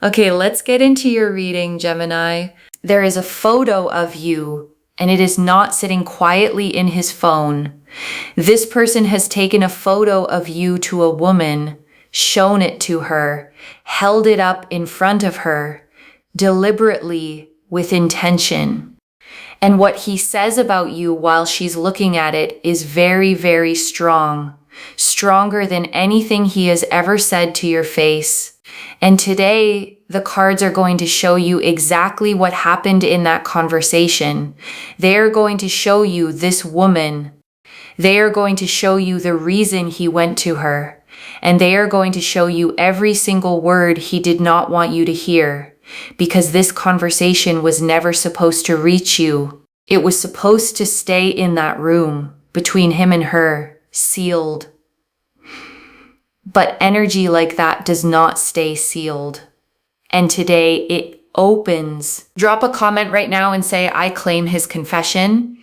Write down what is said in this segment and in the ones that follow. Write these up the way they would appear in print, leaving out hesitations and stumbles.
Okay, let's get into your reading, Gemini. There is a photo of you, and it is not sitting quietly in his phone. This person has taken a photo of you to a woman, shown it to her, held it up in front of her, deliberately, with intention. And what he says about you while she's looking at it is very, very strong. Stronger than anything he has ever said to your face. And today, the cards are going to show you exactly what happened in that conversation. They are going to show you this woman. They are going to show you the reason he went to her. And they are going to show you every single word he did not want you to hear. Because this conversation was never supposed to reach you. It was supposed to stay in that room, between him and her, sealed. But energy like that does not stay sealed. And today it opens. Drop a comment right now and say, I claim his confession.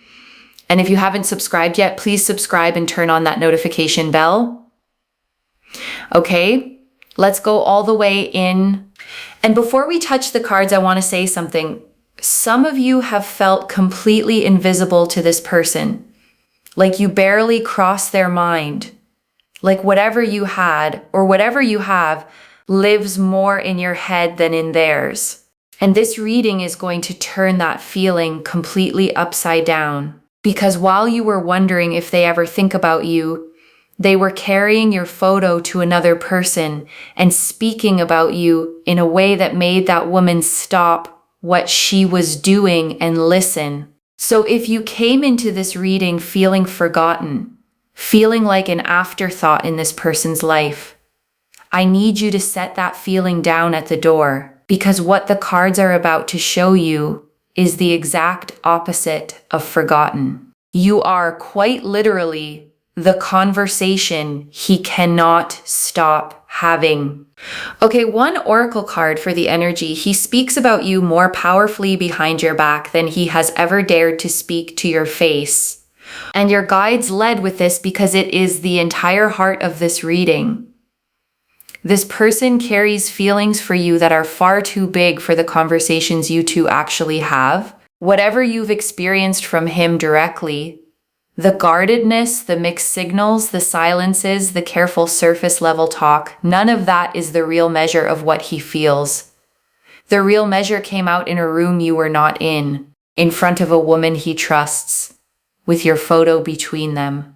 And if you haven't subscribed yet, please subscribe and turn on that notification bell. Okay, let's go all the way in. And before we touch the cards, I want to say something. Some of you have felt completely invisible to this person. Like you barely crossed their mind. Like whatever you had or whatever you have lives more in your head than in theirs. And this reading is going to turn that feeling completely upside down. Because while you were wondering if they ever think about you, they were carrying your photo to another person and speaking about you in a way that made that woman stop what she was doing and listen. So if you came into this reading feeling forgotten, feeling like an afterthought in this person's life, I need you to set that feeling down at the door, because what the cards are about to show you is the exact opposite of forgotten. You are quite literally the conversation he cannot stop having. Okay, one oracle card for the energy. He speaks about you more powerfully behind your back than he has ever dared to speak to your face. And your guides led with this because it is the entire heart of this reading. This person carries feelings for you that are far too big for the conversations you two actually have. Whatever you've experienced from him directly, the guardedness, the mixed signals, the silences, the careful surface level talk, none of that is the real measure of what he feels. The real measure came out in a room you were not in front of a woman he trusts, with your photo between them.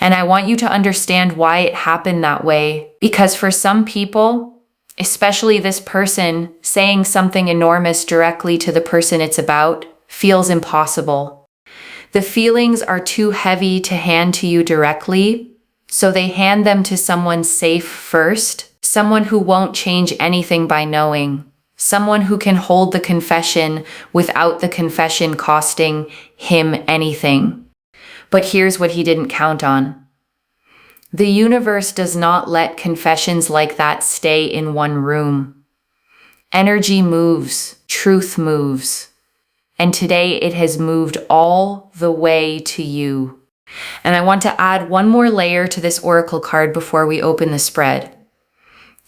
And I want you to understand why it happened that way, because for some people, especially this person, saying something enormous directly to the person it's about feels impossible. The feelings are too heavy to hand to you directly, so they hand them to someone safe first, someone who won't change anything by knowing. Someone who can hold the confession without the confession costing him anything. But here's what he didn't count on. The universe does not let confessions like that stay in one room. Energy moves, truth moves. And today it has moved all the way to you. And I want to add one more layer to this oracle card before we open the spread.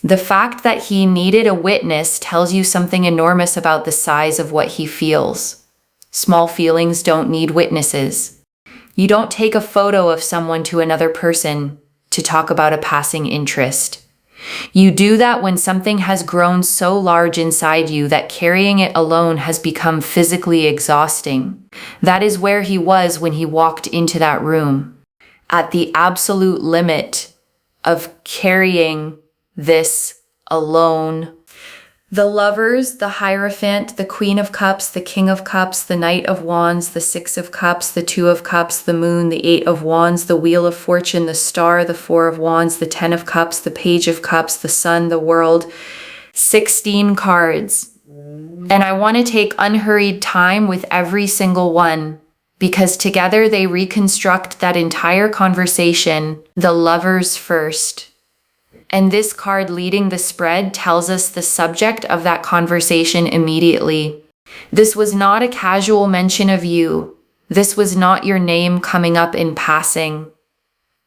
The fact that he needed a witness tells you something enormous about the size of what he feels. Small feelings don't need witnesses. You don't take a photo of someone to another person to talk about a passing interest. You do that when something has grown so large inside you that carrying it alone has become physically exhausting. That is where he was when he walked into that room, at the absolute limit of carrying this alone. The Lovers, the Hierophant, the Queen of Cups, the King of Cups, the Knight of Wands, the Six of Cups, the Two of Cups, the Moon, the Eight of Wands, the Wheel of Fortune, the Star, the Four of Wands, the Ten of Cups, the Page of Cups, the Sun, the World. 16 cards. And I want to take unhurried time with every single one, because together they reconstruct that entire conversation, the lovers first. And this card leading the spread tells us the subject of that conversation immediately. This was not a casual mention of you. This was not your name coming up in passing.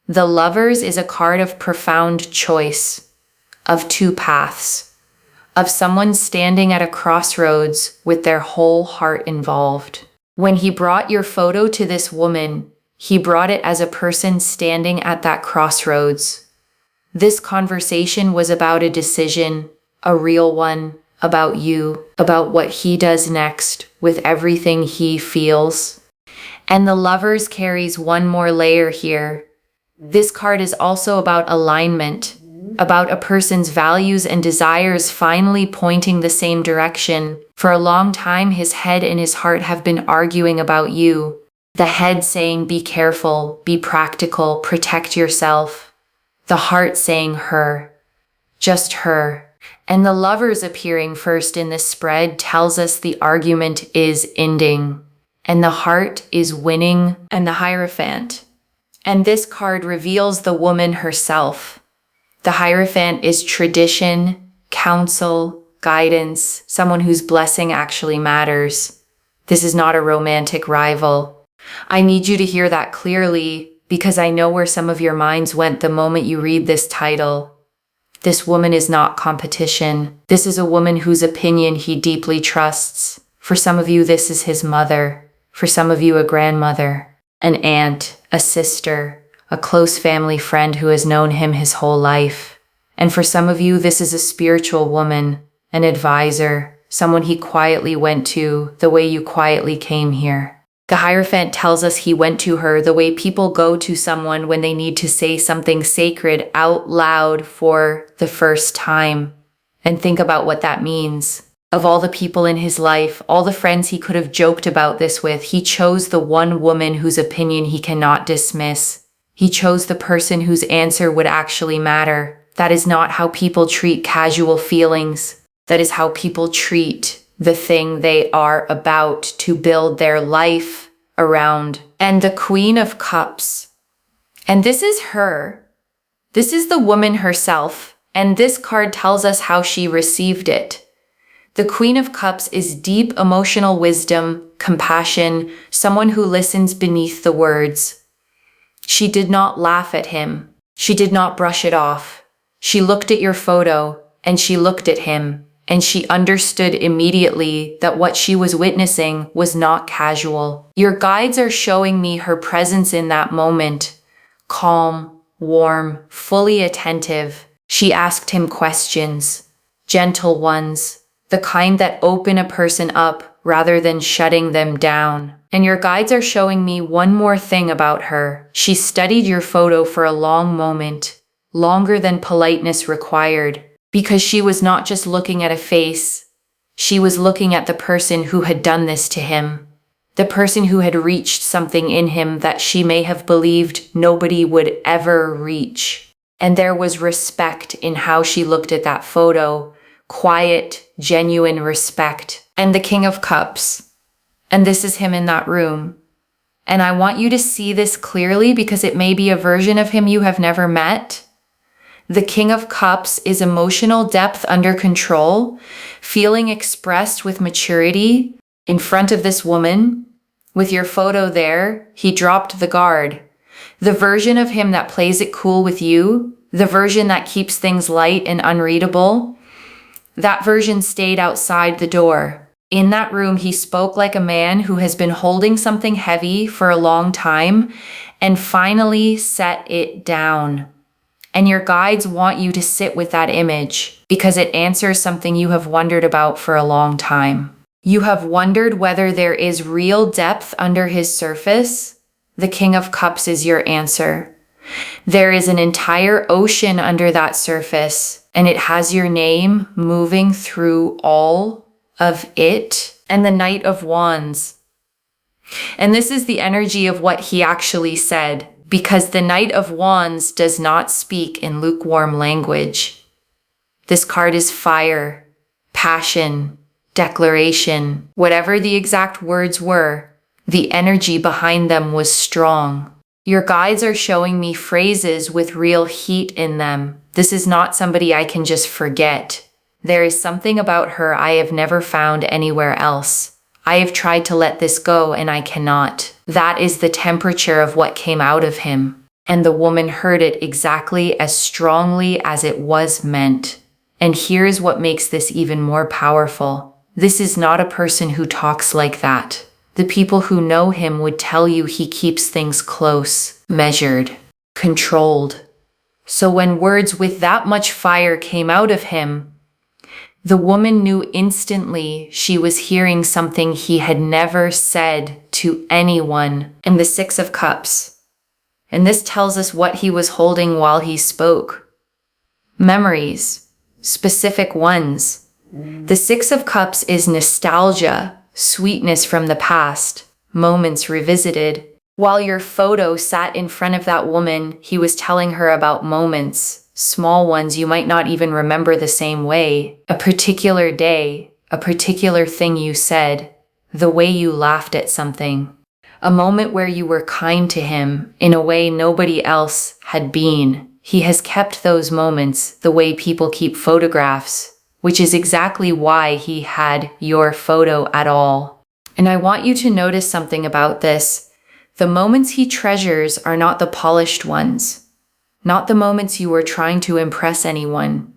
The Lovers is a card of profound choice, of two paths, of someone standing at a crossroads with their whole heart involved. When he brought your photo to this woman, he brought it as a person standing at that crossroads. This conversation was about a decision, a real one, about you, about what he does next with everything he feels. And the Lovers carries one more layer here. This card is also about alignment, about a person's values and desires finally pointing the same direction. For a long time, his head and his heart have been arguing about you. The head saying, be careful, be practical, protect yourself. The heart saying her, just her. And the Lovers appearing first in this spread tells us the argument is ending, and the heart is winning, and the Hierophant. And this card reveals the woman herself. The Hierophant is tradition, counsel, guidance, someone whose blessing actually matters. This is not a romantic rival. I need you to hear that clearly, because I know where some of your minds went the moment you read this title. This woman is not competition. This is a woman whose opinion he deeply trusts. For some of you, this is his mother. For some of you, a grandmother, an aunt, a sister, a close family friend who has known him his whole life. And for some of you, this is a spiritual woman, an advisor, someone he quietly went to the way you quietly came here. The Hierophant tells us he went to her the way people go to someone when they need to say something sacred out loud for the first time. And think about what that means. Of all the people in his life, all the friends he could have joked about this with, he chose the one woman whose opinion he cannot dismiss. He chose the person whose answer would actually matter. That is not how people treat casual feelings. That is how people treat the thing they are about to build their life around. And the Queen of Cups. And this is her. This is the woman herself. And this card tells us how she received it. The Queen of Cups is deep emotional wisdom, compassion, someone who listens beneath the words. She did not laugh at him. She did not brush it off. She looked at your photo, and she looked at him. And she understood immediately that what she was witnessing was not casual. Your guides are showing me her presence in that moment. Calm, warm, fully attentive. She asked him questions, gentle ones, the kind that open a person up rather than shutting them down. And your guides are showing me one more thing about her. She studied your photo for a long moment, longer than politeness required. Because she was not just looking at a face, she was looking at the person who had done this to him, the person who had reached something in him that she may have believed nobody would ever reach. And there was respect in how she looked at that photo, quiet, genuine respect. And the King of Cups. And this is him in that room. And I want you to see this clearly because it may be a version of him you have never met. The King of Cups is emotional depth under control, feeling expressed with maturity in front of this woman. With your photo there, he dropped the guard. The version of him that plays it cool with you, the version that keeps things light and unreadable, that version stayed outside the door. In that room, he spoke like a man who has been holding something heavy for a long time and finally set it down. And your guides want you to sit with that image because it answers something you have wondered about for a long time. You have wondered whether there is real depth under his surface. The King of Cups is your answer. There is an entire ocean under that surface, and it has your name moving through all of it. And the Knight of Wands. And this is the energy of what he actually said. Because the Knight of Wands does not speak in lukewarm language. This card is fire, passion, declaration. Whatever the exact words were, the energy behind them was strong. Your guides are showing me phrases with real heat in them. This is not somebody I can just forget. There is something about her I have never found anywhere else. I have tried to let this go and I cannot. That is the temperature of what came out of him. And the woman heard it exactly as strongly as it was meant. And here's what makes this even more powerful. This is not a person who talks like that. The people who know him would tell you he keeps things close, measured, controlled. So when words with that much fire came out of him, the woman knew instantly she was hearing something he had never said to anyone. And the Six of Cups. And this tells us what he was holding while he spoke. Memories, specific ones. The Six of Cups is nostalgia, sweetness from the past, moments revisited. While your photo sat in front of that woman, he was telling her about moments, small ones you might not even remember the same way. A particular day, a particular thing you said, the way you laughed at something. A moment where you were kind to him in a way nobody else had been. He has kept those moments the way people keep photographs, which is exactly why he had your photo at all. And I want you to notice something about this. The moments he treasures are not the polished ones, not the moments you were trying to impress anyone.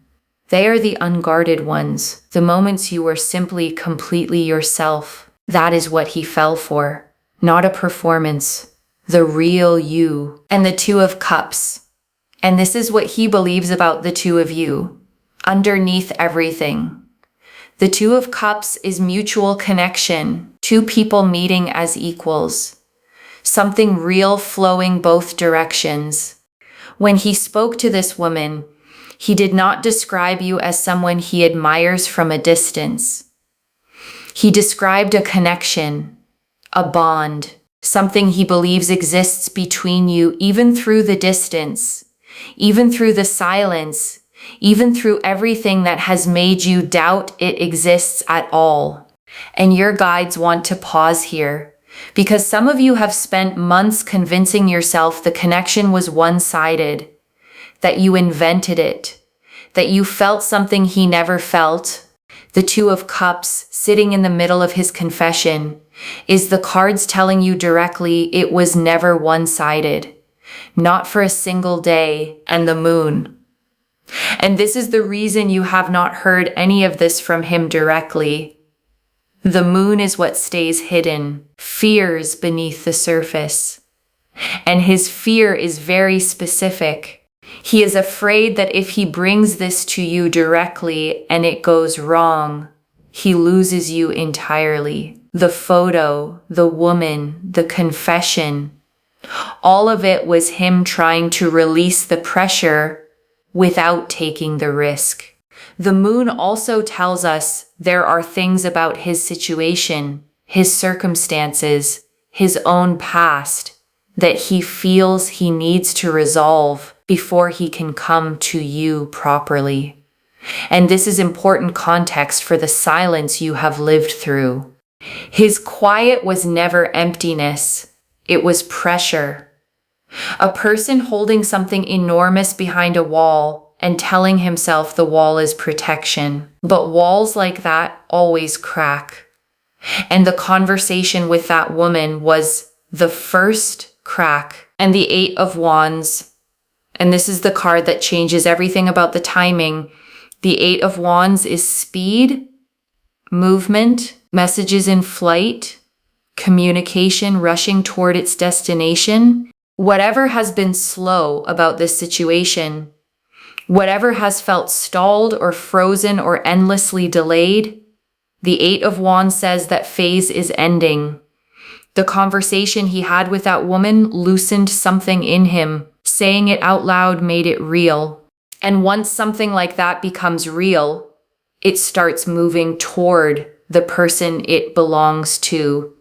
They are the unguarded ones, the moments you were simply completely yourself. That is what he fell for, not a performance, the real you. And the Two of Cups. And this is what he believes about the two of you, underneath everything. The Two of Cups is mutual connection, two people meeting as equals, something real flowing both directions. When he spoke to this woman, he did not describe you as someone he admires from a distance. He described a connection, a bond, something he believes exists between you even through the distance, even through the silence, even through everything that has made you doubt it exists at all. And your guides want to pause here, because some of you have spent months convincing yourself the connection was one-sided, that you invented it, that you felt something he never felt. The Two of Cups, sitting in the middle of his confession, is the cards telling you directly it was never one-sided, not for a single day, and the moon. And this is the reason you have not heard any of this from him directly. The moon is what stays hidden, fears beneath the surface. And his fear is very specific. He is afraid that if he brings this to you directly and it goes wrong, he loses you entirely. The photo, the woman, the confession, all of it was him trying to release the pressure without taking the risk. The moon also tells us there are things about his situation, his circumstances, his own past, that he feels he needs to resolve before he can come to you properly. And this is important context for the silence you have lived through. His quiet was never emptiness. It was pressure. A person holding something enormous behind a wall and telling himself the wall is protection. But walls like that always crack. And the conversation with that woman was the first crack. And the Eight of Wands, and this is the card that changes everything about the timing. The Eight of Wands is speed, movement, messages in flight, communication rushing toward its destination. Whatever has been slow about this situation, whatever has felt stalled or frozen or endlessly delayed, the Eight of Wands says that phase is ending. The conversation he had with that woman loosened something in him. Saying it out loud made it real. And once something like that becomes real, it starts moving toward the person it belongs to.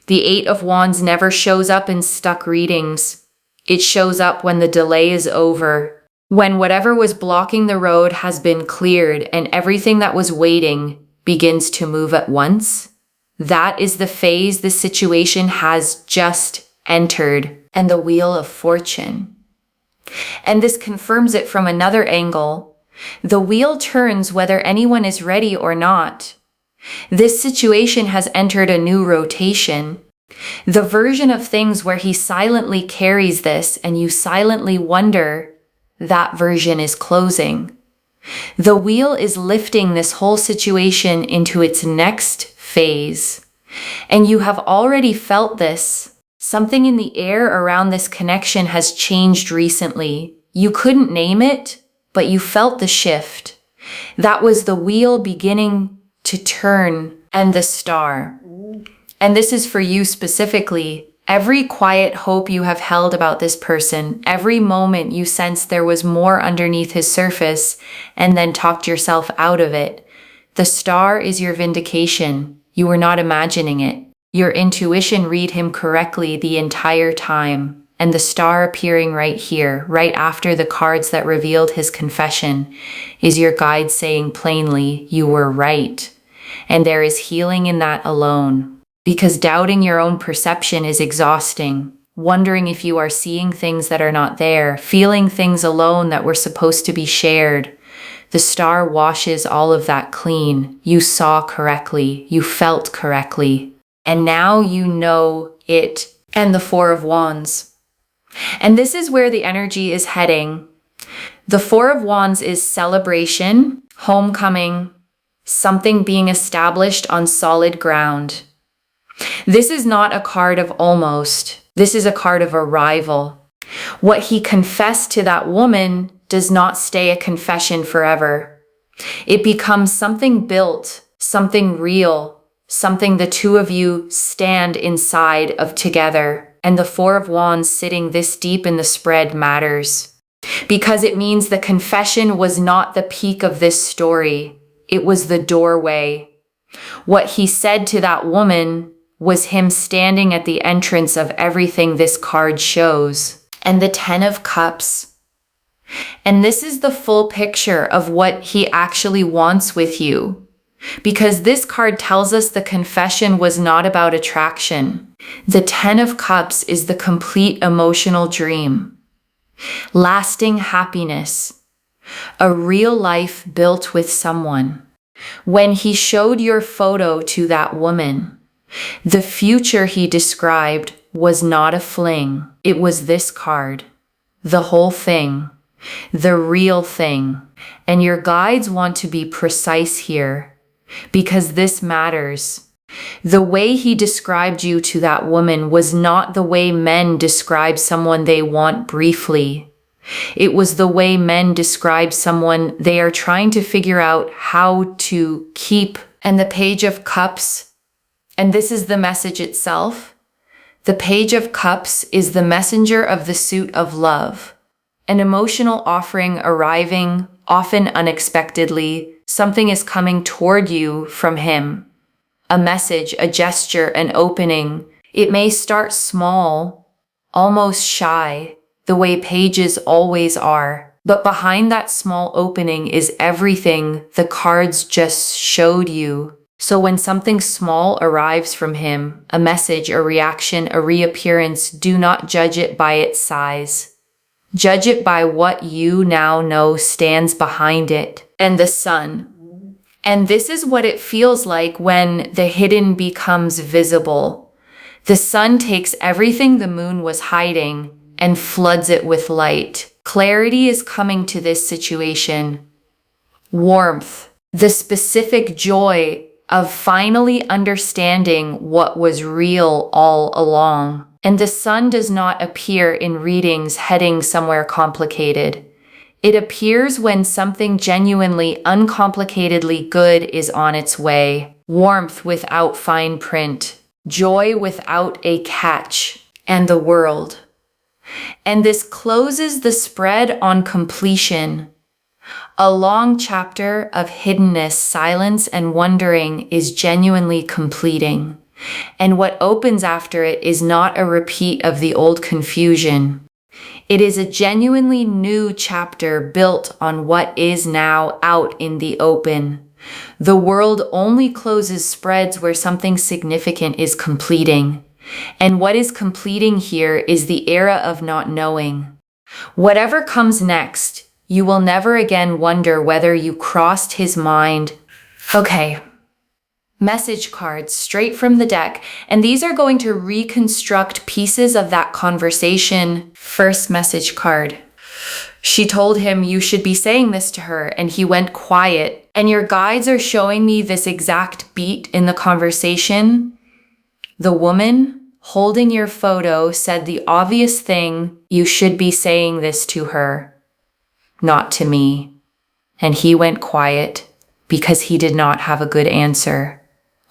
The Eight of Wands never shows up in stuck readings. It shows up when the delay is over, when whatever was blocking the road has been cleared and everything that was waiting begins to move at once. That is the phase the situation has just entered, and the Wheel of Fortune. And this confirms it from another angle. The wheel turns whether anyone is ready or not. This situation has entered a new rotation. The version of things where he silently carries this and you silently wonder, that version is closing. The wheel is lifting this whole situation into its next phase. And you have already felt this. Something in the air around this connection has changed recently. You couldn't name it, but you felt the shift. That was the wheel beginning to turn and the star. And this is for you specifically. Every quiet hope you have held about this person, every moment you sensed there was more underneath his surface and then talked yourself out of it. The star is your vindication. You were not imagining it. Your intuition read him correctly the entire time. And the star appearing right here, right after the cards that revealed his confession, is your guide saying plainly, you were right. And there is healing in that alone. Because doubting your own perception is exhausting. Wondering if you are seeing things that are not there, feeling things alone that were supposed to be shared. The star washes all of that clean. You saw correctly. You felt correctly. And now you know it. And the Four of Wands. And this is where the energy is heading. The Four of Wands is celebration, homecoming, something being established on solid ground. This is not a card of almost. This is a card of arrival. What he confessed to that woman does not stay a confession forever. It becomes something built, something real, something the two of you stand inside of together. And the Four of Wands sitting this deep in the spread matters. Because it means the confession was not the peak of this story. It was the doorway. What he said to that woman was him standing at the entrance of everything this card shows. And the Ten of Cups. And this is the full picture of what he actually wants with you. Because this card tells us the confession was not about attraction. The Ten of Cups is the complete emotional dream. Lasting happiness. A real life built with someone. When he showed your photo to that woman, the future he described was not a fling. It was this card. The whole thing. The real thing. And your guides want to be precise here, because this matters. The way he described you to that woman was not the way men describe someone they want briefly. It was the way men describe someone they are trying to figure out how to keep. And the Page of Cups, and this is the message itself. The Page of Cups is the messenger of the suit of love. An emotional offering arriving, often unexpectedly. Something is coming toward you from him. A message, a gesture, an opening. It may start small, almost shy, the way pages always are. But behind that small opening is everything the cards just showed you. So when something small arrives from him, a message, a reaction, a reappearance, do not judge it by its size. Judge it by what you now know stands behind it. And the sun. And this is what it feels like when the hidden becomes visible. The sun takes everything the moon was hiding and floods it with light. Clarity is coming to this situation. Warmth. The specific joy of finally understanding what was real all along. And the sun does not appear in readings heading somewhere complicated. It appears when something genuinely, uncomplicatedly good is on its way. Warmth without fine print. Joy without a catch. And the world. And this closes the spread on completion. A long chapter of hiddenness, silence, and wondering is genuinely completing. And what opens after it is not a repeat of the old confusion. It is a genuinely new chapter built on what is now out in the open. The world only closes spreads where something significant is completing. And what is completing here is the era of not knowing. Whatever comes next, you will never again wonder whether you crossed his mind. Okay. Message cards straight from the deck, and these are going to reconstruct pieces of that conversation. First message card. She told him, you should be saying this to her, and he went quiet. And your guides are showing me this exact beat in the conversation. The woman holding your photo said the obvious thing, you should be saying this to her, not to me. And he went quiet because he did not have a good answer,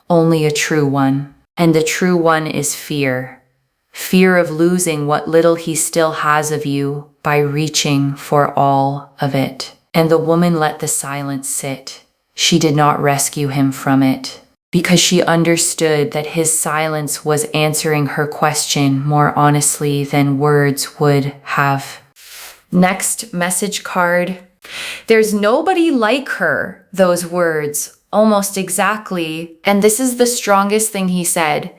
only a true one. And the true one is fear. Fear of losing what little he still has of you by reaching for all of it. And the woman let the silence sit. She did not rescue him from it because she understood that his silence was answering her question more honestly than words would have. Next message card. There's nobody like her. Those words, almost exactly. And this is the strongest thing he said.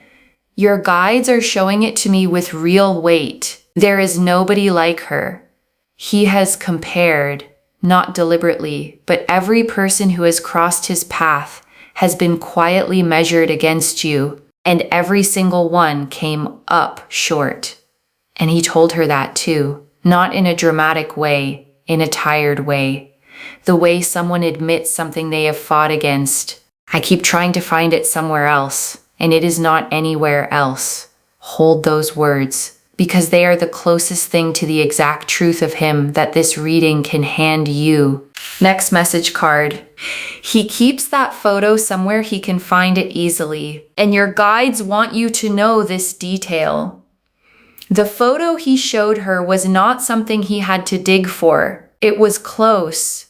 Your guides are showing it to me with real weight. There is nobody like her. He has compared, not deliberately, but every person who has crossed his path has been quietly measured against you, and every single one came up short. And he told her that too, not in a dramatic way, in a tired way, the way someone admits something they have fought against. I keep trying to find it somewhere else, and it is not anywhere else. Hold those words, because they are the closest thing to the exact truth of him that this reading can hand you. Next message card. He keeps that photo somewhere he can find it easily, and your guides want you to know this detail. The photo he showed her was not something he had to dig for. It was close,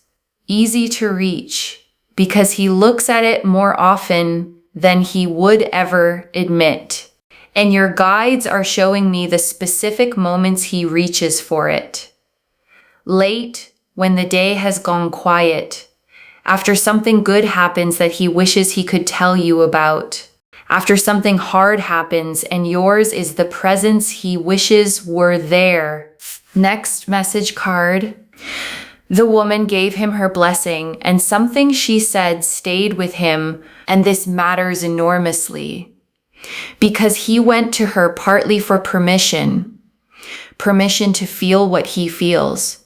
easy to reach, because he looks at it more often than he would ever admit. And your guides are showing me the specific moments he reaches for it. Late, when the day has gone quiet, after something good happens that he wishes he could tell you about, after something hard happens and yours is the presence he wishes were there. Next message card. The woman gave him her blessing, and something she said stayed with him, and this matters enormously. Because he went to her partly for permission to feel what he feels,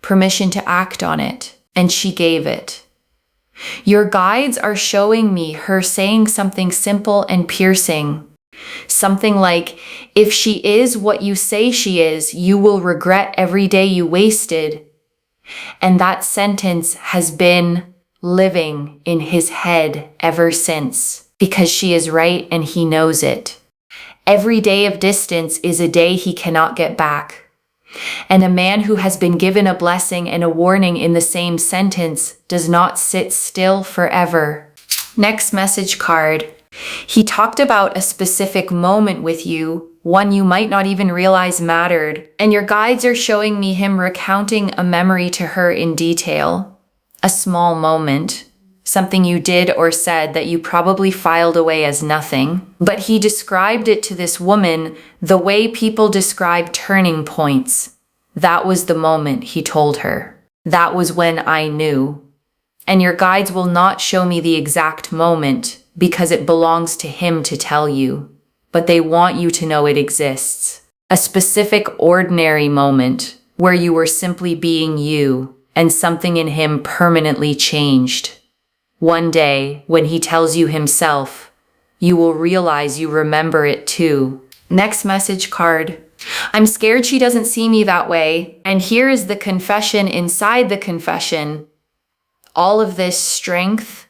permission to act on it, and she gave it. Your guides are showing me her saying something simple and piercing. Something like, if she is what you say she is, you will regret every day you wasted. And that sentence has been living in his head ever since, because she is right and he knows it. Every day of distance is a day he cannot get back. And a man who has been given a blessing and a warning in the same sentence does not sit still forever. Next message card. He talked about a specific moment with you, one you might not even realize mattered, and your guides are showing me him recounting a memory to her in detail. A small moment, something you did or said that you probably filed away as nothing, but he described it to this woman the way people describe turning points. That was the moment, he told her. That was when I knew. And your guides will not show me the exact moment because it belongs to him to tell you, but they want you to know it exists. A specific ordinary moment where you were simply being you and something in him permanently changed. One day, when he tells you himself, you will realize you remember it too. Next message card. I'm scared she doesn't see me that way. And here is the confession inside the confession. All of this strength,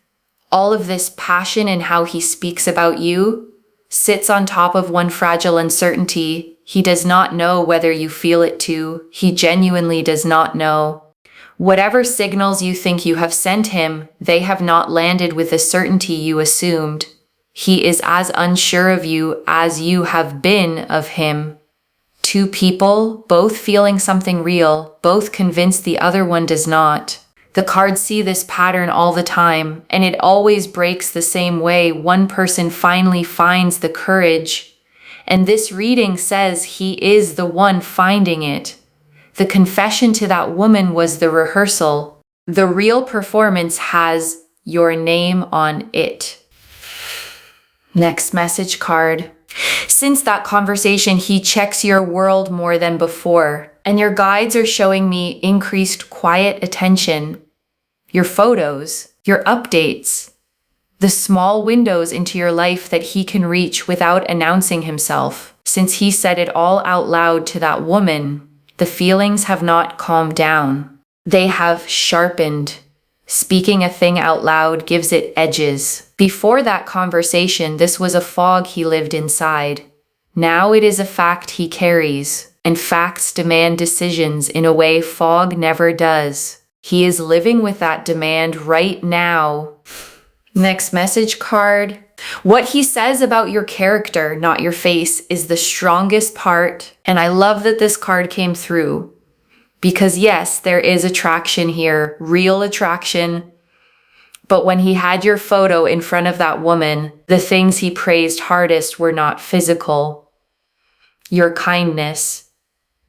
all of this passion in how he speaks about you, sits on top of one fragile uncertainty. He does not know whether you feel it too. He genuinely does not know. Whatever signals you think you have sent him, they have not landed with the certainty you assumed. He is as unsure of you as you have been of him. Two people, both feeling something real, both convinced the other one does not. The cards see this pattern all the time, and it always breaks the same way. One person finally finds the courage, and this reading says he is the one finding it. The confession to that woman was the rehearsal. The real performance has your name on it. Next message card. Since that conversation, he checks your world more than before. And your guides are showing me increased quiet attention, your photos, your updates, the small windows into your life that he can reach without announcing himself. Since he said it all out loud to that woman, the feelings have not calmed down. They have sharpened. Speaking a thing out loud gives it edges. Before that conversation, this was a fog he lived inside. Now it is a fact he carries, and facts demand decisions in a way fog never does. He is living with that demand right now. Next message card. What he says about your character, not your face, is the strongest part. And I love that this card came through. Because yes, there is attraction here, real attraction. But when he had your photo in front of that woman, the things he praised hardest were not physical. Your kindness,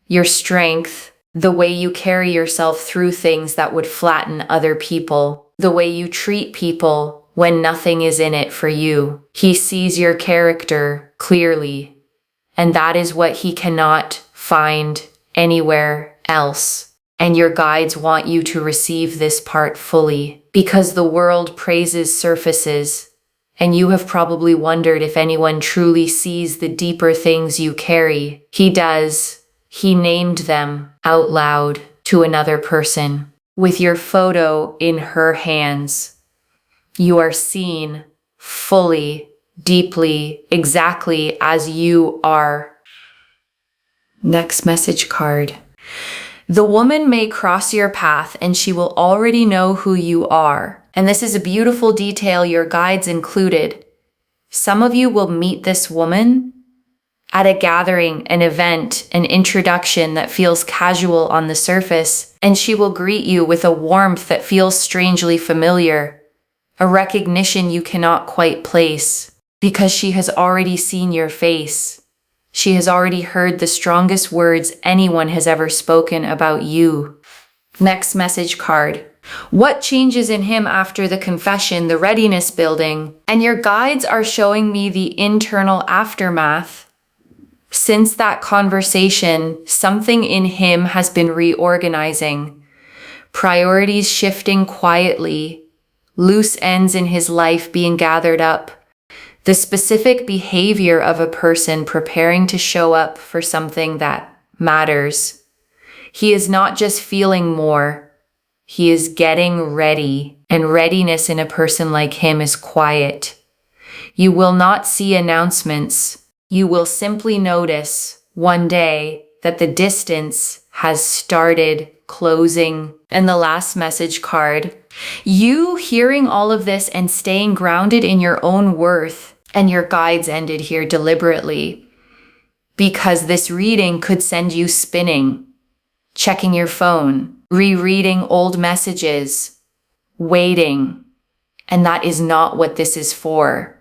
your strength, the way you carry yourself through things that would flatten other people, the way you treat people when nothing is in it for you. He sees your character clearly, and that is what he cannot find anywhere else. And your guides want you to receive this part fully, because the world praises surfaces, and you have probably wondered if anyone truly sees the deeper things you carry. He does. He named them out loud to another person. With your photo in her hands, you are seen fully, deeply, exactly as you are. Next message card. The woman may cross your path and she will already know who you are. And this is a beautiful detail your guides included. Some of you will meet this woman at a gathering, an event, an introduction that feels casual on the surface, and she will greet you with a warmth that feels strangely familiar. A recognition you cannot quite place, because she has already seen your face. She has already heard the strongest words anyone has ever spoken about you. Next message card. What changes in him after the confession, the readiness building? And your guides are showing me the internal aftermath. Since that conversation, something in him has been reorganizing. Priorities shifting quietly. Loose ends in his life being gathered up. The specific behavior of a person preparing to show up for something that matters. He is not just feeling more, he is getting ready. And readiness in a person like him is quiet. You will not see announcements. You will simply notice one day that the distance has started closing. And the last message card. You hearing all of this and staying grounded in your own worth, and your guides ended here deliberately, because this reading could send you spinning, checking your phone, rereading old messages, waiting, and that is not what this is for.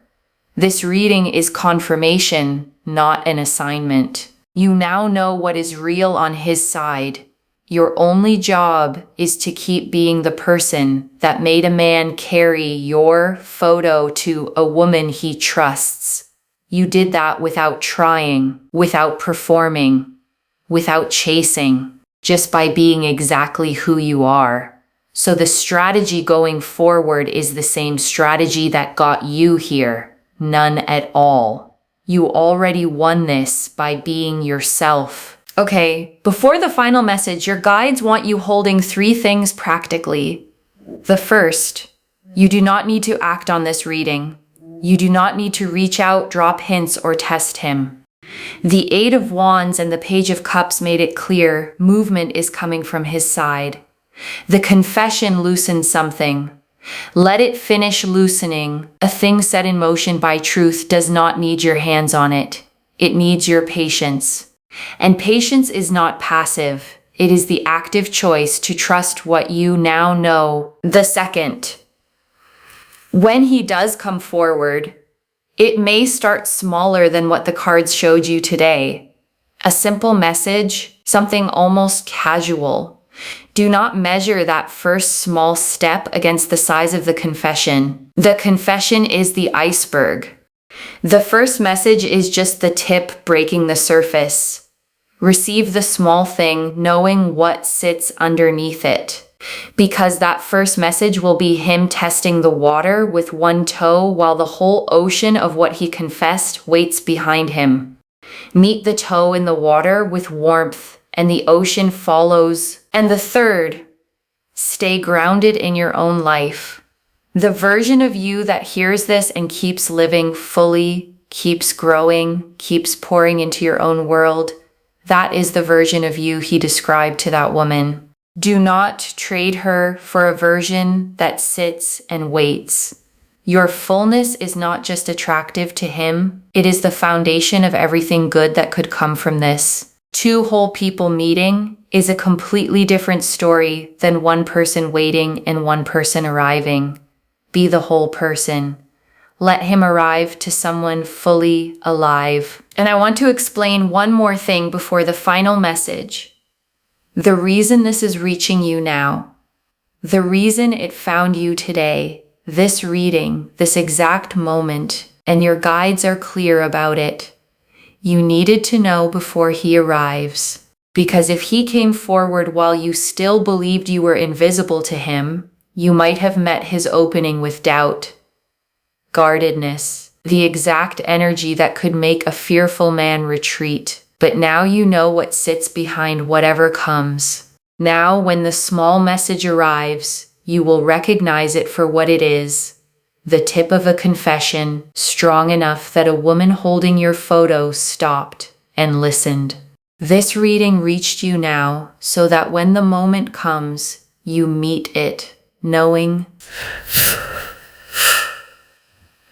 This reading is confirmation, not an assignment. You now know what is real on his side. Your only job is to keep being the person that made a man carry your photo to a woman he trusts. You did that without trying, without performing, without chasing, just by being exactly who you are. So the strategy going forward is the same strategy that got you here. None at all. You already won this by being yourself. Okay, before the final message, your guides want you holding 3 things practically. The first, you do not need to act on this reading. You do not need to reach out, drop hints, or test him. The 8 of Wands and the Page of Cups made it clear movement is coming from his side. The confession loosened something. Let it finish loosening. A thing set in motion by truth does not need your hands on it. It needs your patience. And patience is not passive. It is the active choice to trust what you now know. The second, when he does come forward, it may start smaller than what the cards showed you today. A simple message, something almost casual. Do not measure that first small step against the size of the confession. The confession is the iceberg. The first message is just the tip breaking the surface. Receive the small thing, knowing what sits underneath it. Because that first message will be him testing the water with one toe while the whole ocean of what he confessed waits behind him. Meet the toe in the water with warmth, and the ocean follows. And the third, stay grounded in your own life. The version of you that hears this and keeps living fully, keeps growing, keeps pouring into your own world, that is the version of you he described to that woman. Do not trade her for a version that sits and waits. Your fullness is not just attractive to him, it is the foundation of everything good that could come from this. Two whole people meeting is a completely different story than one person waiting and one person arriving. Be the whole person. Let him arrive to someone fully alive. And I want to explain one more thing before the final message. The reason this is reaching you now, the reason it found you today, this reading, this exact moment, and your guides are clear about it. You needed to know before he arrives. Because if he came forward while you still believed you were invisible to him, you might have met his opening with doubt, guardedness, the exact energy that could make a fearful man retreat. But now you know what sits behind whatever comes. Now, when the small message arrives, you will recognize it for what it is. The tip of a confession, strong enough that a woman holding your photo stopped and listened. This reading reached you now so that when the moment comes, you meet it, knowing.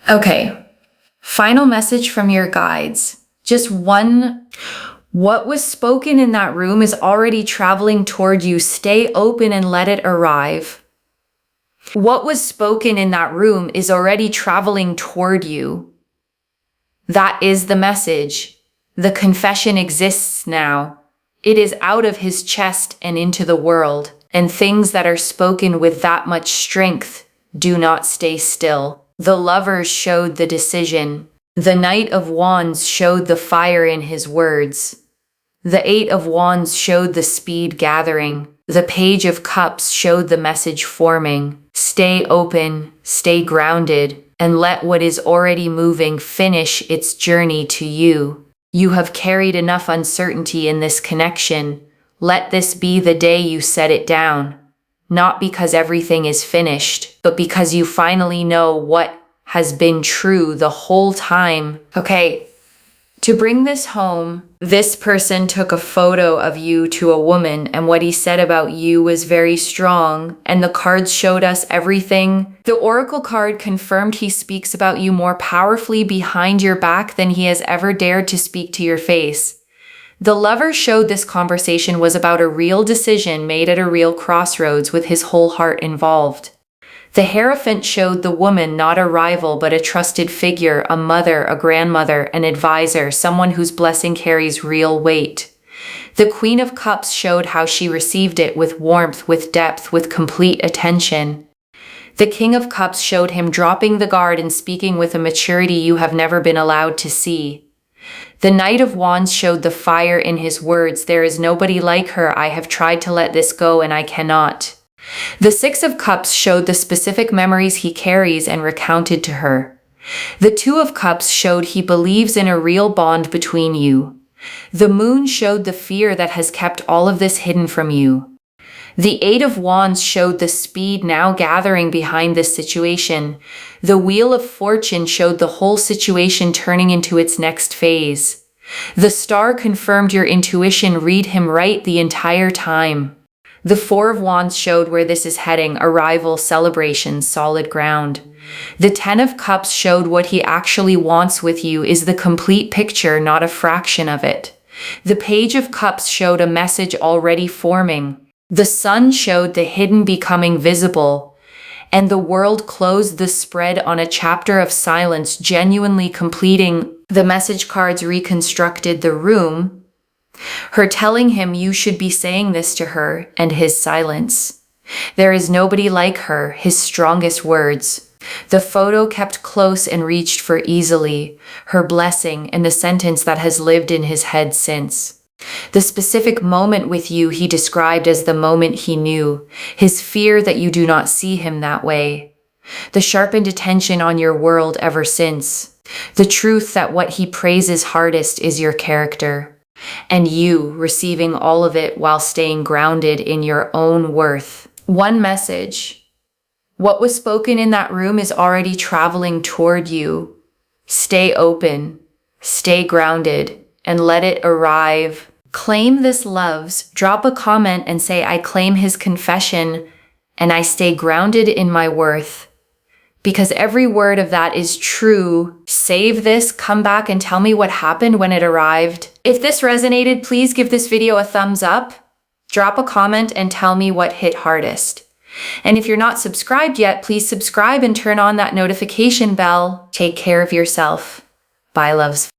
Okay, final message from your guides. Just one. What was spoken in that room is already traveling toward you. Stay open and let it arrive. What was spoken in that room is already traveling toward you. That is the message. The confession exists now. It is out of his chest and into the world. And things that are spoken with that much strength do not stay still. The lovers showed the decision. The Knight of Wands showed the fire in his words. The Eight of Wands showed the speed gathering. The Page of Cups showed the message forming. Stay open, stay grounded, and let what is already moving finish its journey to you. You have carried enough uncertainty in this connection. Let this be the day you set it down. Not because everything is finished, but because you finally know what has been true the whole time. Okay, to bring this home, this person took a photo of you to a woman, and what he said about you was very strong, and the cards showed us everything. The Oracle card confirmed he speaks about you more powerfully behind your back than he has ever dared to speak to your face. The lover showed this conversation was about a real decision made at a real crossroads with his whole heart involved. The Hierophant showed the woman not a rival but a trusted figure, a mother, a grandmother, an advisor, someone whose blessing carries real weight. The Queen of Cups showed how she received it with warmth, with depth, with complete attention. The King of Cups showed him dropping the guard and speaking with a maturity you have never been allowed to see. The Knight of Wands showed the fire in his words. There is nobody like her. I have tried to let this go and I cannot. The Six of Cups showed the specific memories he carries and recounted to her. The Two of Cups showed he believes in a real bond between you. The Moon showed the fear that has kept all of this hidden from you. The Eight of Wands showed the speed now gathering behind this situation. The Wheel of Fortune showed the whole situation turning into its next phase. The Star confirmed your intuition. Read him right the entire time. The Four of Wands showed where this is heading, arrival, celebration, solid ground. The Ten of Cups showed what he actually wants with you is the complete picture, not a fraction of it. The Page of Cups showed a message already forming. The Sun showed the hidden becoming visible. And the World closed the spread on a chapter of silence, genuinely completing. The message cards reconstructed the room, her telling him you should be saying this to her, and his silence. There is nobody like her, his strongest words. The photo kept close and reached for easily, her blessing, and the sentence that has lived in his head since. The specific moment with you he described as the moment he knew, his fear that you do not see him that way, the sharpened attention on your world ever since, the truth that what he praises hardest is your character, and you receiving all of it while staying grounded in your own worth. One message. What was spoken in that room is already traveling toward you. Stay open, stay grounded, and let it arrive. Claim this loves. Drop a comment and say, I claim his confession and I stay grounded in my worth. Because every word of that is true. Save this, come back and tell me what happened when it arrived. If this resonated, please give this video a thumbs up. Drop a comment and tell me what hit hardest. And if you're not subscribed yet, please subscribe and turn on that notification bell. Take care of yourself. Bye, loves.